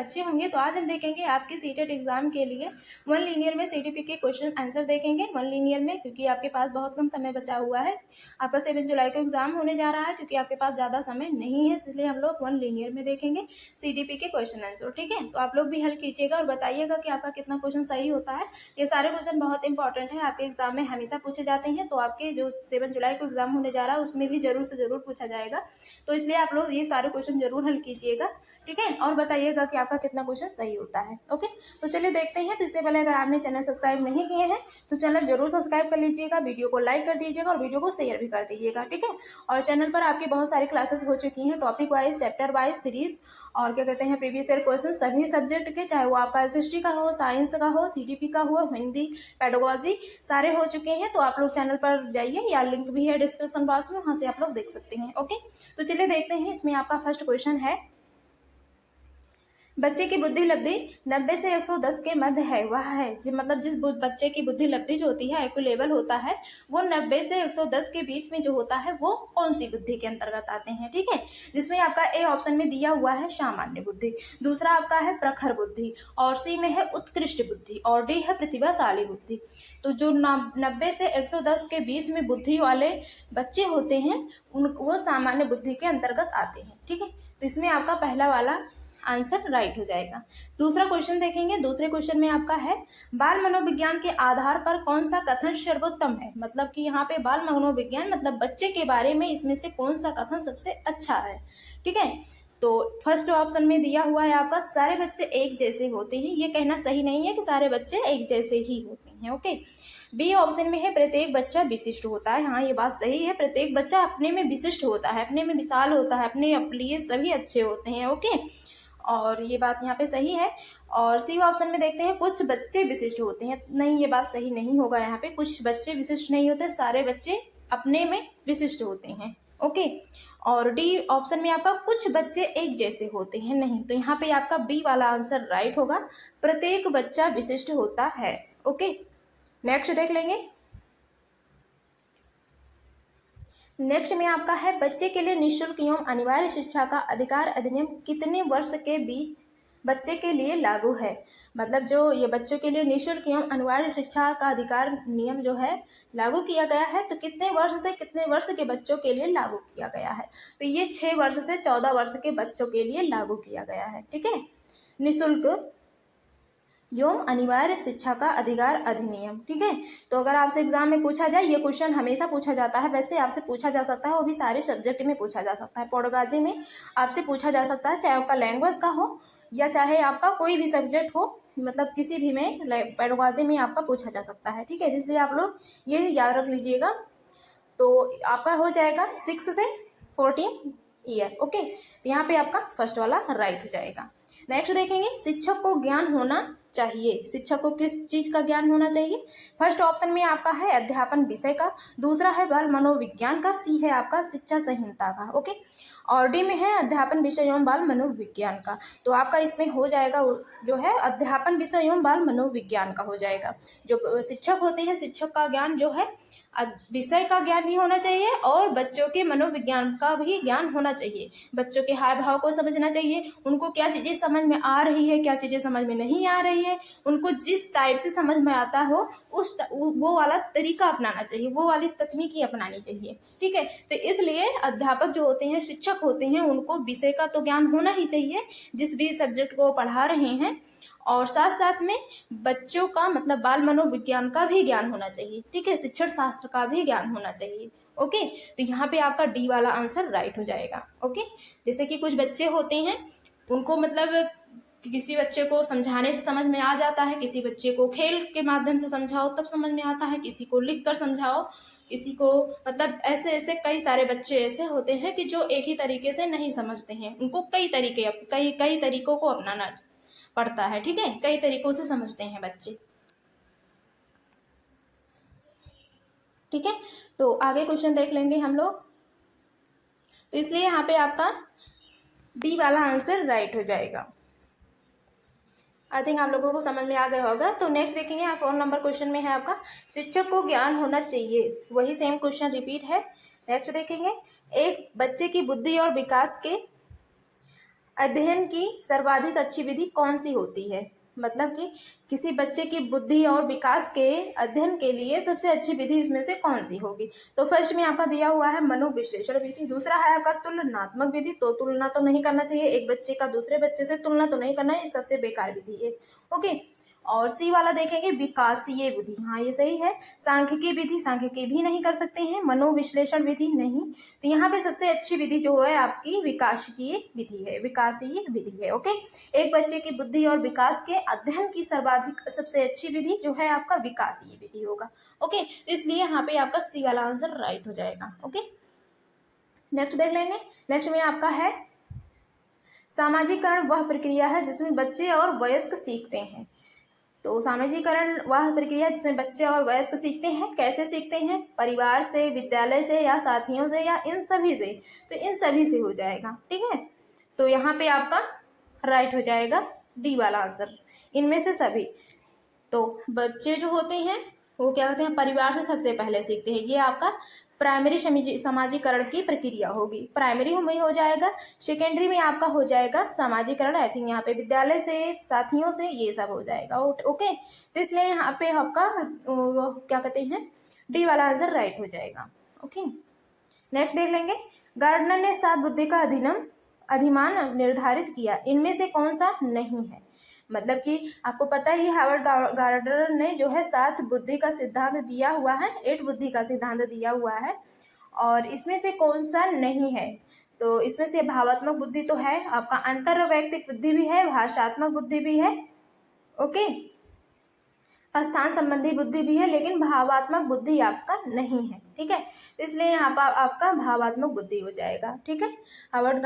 अच्छे होंगे। तो आज हम देखेंगे आपके सीटेट एग्जाम के लिए वन लीनियर में सीटीपी के क्वेश्चन आंसर देखेंगे वन लीनियर में, क्योंकि आपके पास बहुत कम समय बचा हुआ है। आपका 7 जुलाई को एग्जाम होने जा रहा है, क्योंकि आपके पास ज़्यादा समय नहीं है, इसलिए हम लोग वन लीनियर में देखेंगे सीटीपी के क्वेश्चन आंसर। ठीक है, तो आप लोग भी हल कीजिएगा और बताइएगा कि आपका कितना क्वेश्चन सही होता है। ये सारे क्वेश्चन बहुत इंपॉर्टेंट है, आपके एग्जाम में हमेशा पूछे जाते हैं। तो आपके जो 7 जुलाई को एग्जाम होने जा रहा है उसमें भी जरूर से जरूर पूछा जाएगा, तो इसलिए आप लोग ये सारे क्वेश्चन जरूर हल कीजिएगा। ठीक है, और बताइएगा कि आपका कितना क्वेश्चन सही होता है। ओके, तो चलिए देखते हैं। तो इससे पहले अगर आपने चैनल सब्सक्राइब नहीं किए हैं तो चैनल जरूर सब्सक्राइब कर लीजिएगा, वीडियो को लाइक कर दीजिएगा और वीडियो को शेयर भी कर दीजिएगा। ठीक है, और चैनल पर आपकी बहुत सारी क्लासेस हो चुकी हैं, topic wise, chapter wise, series और क्या कहते हैं प्रीवियस ईयर क्वेश्चन सभी सब्जेक्ट के, चाहे वो आपका एसएसटी का हो, साइंस का हो, सीटीपी का हो, हिंदी, पेडागोजी, सारे हो चुके हैं। तो आप लोग चैनल पर जाइए, या लिंक भी है डिस्क्रिप्शन बॉक्स में, वहां से आप लोग देख सकते हैं। ओके, तो चलिए देखते हैं। इसमें आपका फर्स्ट क्वेश्चन है, बच्चे की बुद्धि लब्धि 90 से 110 के मध्य है, वह है मतलब जिस बच्चे की बुद्धि लब्धि जो होती है, IQ लेवल होता है, वो 90 से 110 के बीच में जो होता है वो कौन सी बुद्धि के अंतर्गत आते हैं। ठीक है, जिसमें आपका ए ऑप्शन में दिया हुआ है सामान्य बुद्धि, दूसरा आपका है प्रखर बुद्धि, और सी में है उत्कृष्ट बुद्धि, और डी है प्रतिभाशाली बुद्धि। तो जो 90 से 110 के बीच में बुद्धि वाले बच्चे होते हैं वो सामान्य बुद्धि के अंतर्गत आते हैं। ठीक है, तो इसमें आपका पहला वाला आंसर राइट हो जाएगा। दूसरा क्वेश्चन देखेंगे। दूसरे क्वेश्चन में आपका है, बाल मनोविज्ञान के आधार पर कौन सा कथन सर्वोत्तम है। मतलब कि यहाँ पे बाल मनोविज्ञान मतलब बच्चे के बारे में इसमें से कौन सा कथन सबसे अच्छा है। ठीक है, तो फर्स्ट ऑप्शन में दिया हुआ है आपका, सारे बच्चे एक जैसे होते हैं। ये कहना सही नहीं है कि सारे बच्चे एक जैसे ही होते हैं। ओके, बी ऑप्शन में है, प्रत्येक बच्चा विशिष्ट होता है। हाँ, ये बात सही है, प्रत्येक बच्चा अपने में विशिष्ट होता है, अपने में विशाल होता है, अपने लिए सभी अच्छे होते हैं। ओके, और ये बात यहाँ पे सही है। और सी ऑप्शन में देखते हैं, कुछ बच्चे विशिष्ट होते हैं। नहीं, ये बात सही नहीं होगा। यहाँ पे कुछ बच्चे विशिष्ट नहीं होते, सारे बच्चे अपने में विशिष्ट होते हैं। ओके, और डी ऑप्शन में आपका कुछ बच्चे एक जैसे होते हैं। नहीं, तो यहाँ पे आपका बी वाला आंसर राइट होगा, प्रत्येक बच्चा विशिष्ट होता है। ओके, नेक्स्ट देख लेंगे। नेक्स्ट में आपका है, बच्चे के लिए निःशुल्क एवं अनिवार्य शिक्षा का अधिकार अधिनियम कितने वर्ष के बीच बच्चे के लिए लागू है। मतलब जो ये बच्चों के लिए निःशुल्क एवं अनिवार्य शिक्षा का अधिकार नियम जो है लागू किया गया है, तो कितने वर्ष से कितने वर्ष के बच्चों के लिए लागू किया गया है। तो ये 6 वर्ष से 14 वर्ष के बच्चों के लिए लागू किया गया है। ठीक है, निःशुल्क एवं अनिवार्य शिक्षा का अधिकार अधिनियम। ठीक है, तो अगर आपसे एग्जाम में पूछा जाए, ये क्वेश्चन हमेशा पूछा जाता है, वैसे आपसे पूछा जा सकता है, वो भी सारे सब्जेक्ट में पूछा जा सकता है। पेडागोजी में आपसे पूछा जा सकता है, चाहे आपका लैंग्वेज का हो या चाहे आपका कोई भी सब्जेक्ट हो, मतलब किसी भी में पेडागोजी में आपका पूछा जा सकता है। ठीक है, इसलिए आप लोग ये याद रख लीजिएगा। तो आपका हो जाएगा 6 से 14 ईयर। ओके, तो यहाँ पे आपका फर्स्ट वाला राइट हो जाएगा। नेक्स्ट देखेंगे, शिक्षक को ज्ञान होना चाहिए। शिक्षक को किस चीज का ज्ञान होना चाहिए। फर्स्ट ऑप्शन में आपका है अध्यापन विषय का, दूसरा है बाल मनोविज्ञान का, सी है आपका शिक्षा संहिता का। ओके, और डी में है अध्यापन विषय एवं बाल मनोविज्ञान का। तो आपका इसमें हो जाएगा जो है अध्यापन विषय एवं बाल मनोविज्ञान का हो जाएगा। जो शिक्षक होते हैं, शिक्षक का ज्ञान जो है विषय का ज्ञान भी होना चाहिए और बच्चों के मनोविज्ञान का भी ज्ञान होना चाहिए। बच्चों के हाव भाव को समझना चाहिए, उनको क्या चीज़ें समझ में आ रही है, क्या चीज़ें समझ में नहीं आ रही है, उनको जिस टाइप से समझ में आता हो वो वाला तरीका अपनाना चाहिए, वो वाली तकनीकी अपनानी चाहिए। ठीक है, तो इसलिए अध्यापक जो होते हैं, शिक्षक होते हैं, उनको विषय का तो ज्ञान होना ही चाहिए जिस भी सब्जेक्ट को पढ़ा रहे हैं, और साथ साथ में बच्चों का मतलब बाल मनोविज्ञान का भी ज्ञान होना चाहिए। ठीक है, शिक्षण शास्त्र का भी ज्ञान होना चाहिए। ओके, तो यहाँ पे आपका डी वाला आंसर राइट हो जाएगा। ओके, जैसे कि कुछ बच्चे होते हैं, उनको मतलब किसी बच्चे को समझाने से समझ में आ जाता है, किसी बच्चे को खेल के माध्यम से समझाओ तब समझ में आता है, किसी को लिख कर समझाओ, किसी को मतलब ऐसे ऐसे कई सारे बच्चे ऐसे होते हैं कि जो एक ही तरीके से नहीं समझते हैं, उनको कई तरीकों को अपनाना पड़ता है। ठीक है, कई तरीकों से समझते हैं बच्चे। ठीक है, तो आगे क्वेश्चन देख लेंगे हम लोग। तो इसलिए यहाँ पे आपका डी वाला आंसर राइट हो जाएगा। आई थिंक आप लोगों को समझ में आ गया होगा। तो नेक्स्ट देखेंगे, आप 4 नंबर क्वेश्चन में है आपका, शिक्षक को ज्ञान होना चाहिए, वही सेम क्वेश्चन रिपीट है। नेक्स्ट देखेंगे, एक बच्चे की बुद्धि और विकास के अध्ययन की सर्वाधिक अच्छी विधि कौन सी होती है? मतलब कि किसी बच्चे की बुद्धि और विकास के अध्ययन के लिए सबसे अच्छी विधि इसमें से कौन सी होगी? तो फर्स्ट में आपका दिया हुआ है मनोविश्लेषण विधि, दूसरा है आपका तुलनात्मक विधि, तो तुलना तो नहीं करना चाहिए, एक बच्चे का दूसरे बच्चे से तुलना तो नहीं करना है, ये सबसे बेकार विधि है। ओके, और सी वाला देखेंगे विकासीय विधि, हाँ ये सही है। सांख्यिकी विधि, सांख्यिकी भी नहीं कर सकते हैं, मनोविश्लेषण विधि नहीं, तो यहाँ पे सबसे अच्छी विधि जो है आपकी विकासीय विधि है, विकासीय विधि है। ओके, एक बच्चे की बुद्धि और विकास के अध्ययन की सर्वाधिक सबसे अच्छी विधि जो है आपका विकासीय विधि होगा। ओके, इसलिए यहाँ पे आपका सी वाला आंसर राइट हो जाएगा। ओके, नेक्स्ट देख लेंगे। नेक्स्ट में आपका है सामाजिकरण वह प्रक्रिया है जिसमें बच्चे और वयस्क सीखते हैं। तो सामाजिकरण वह प्रक्रिया जिसमें बच्चे और वयस्क सीखते हैं। कैसे सीखते हैं? परिवार से, विद्यालय से, या साथियों से, या इन सभी से? तो इन सभी से हो जाएगा। ठीक है, तो यहाँ पे आपका राइट हो जाएगा डी वाला आंसर, इनमें से सभी। तो बच्चे जो होते हैं वो क्या कहते हैं, परिवार से सबसे पहले सीखते हैं, ये आपका प्राइमरी सामाजिकरण की प्रक्रिया होगी। प्राइमरी में हो जाएगा, सेकेंडरी में आपका हो जाएगा सामाजिकरण, आई थिंक यहाँ पे विद्यालय से, साथियों से, ये सब हो जाएगा। ओके, तो इसलिए यहाँ पे आपका क्या कहते हैं, डी वाला आंसर राइट हो जाएगा। ओके, नेक्स्ट देख लेंगे। गार्डनर ने 7 बुद्धि का अधिमान निर्धारित किया, इनमें से कौन सा नहीं है? मतलब कि आपको पता ही हार्वर्ड गार्डनर ने जो है 7 बुद्धि का सिद्धांत दिया हुआ है, 8 बुद्धि का सिद्धांत दिया हुआ है, और इसमें से कौन सा नहीं है? तो इसमें से भावात्मक बुद्धि तो है, आपका अंतर वैयक्तिक बुद्धि भी है, भाषात्मक बुद्धि भी है, ओके, स्थान संबंधी बुद्धि भी है, लेकिन भावात्मक बुद्धि आपका नहीं है। ठीक है, इसलिए यहाँ पर आपका भावात्मक बुद्धि हो जाएगा। ठीक है, हार्वर्ड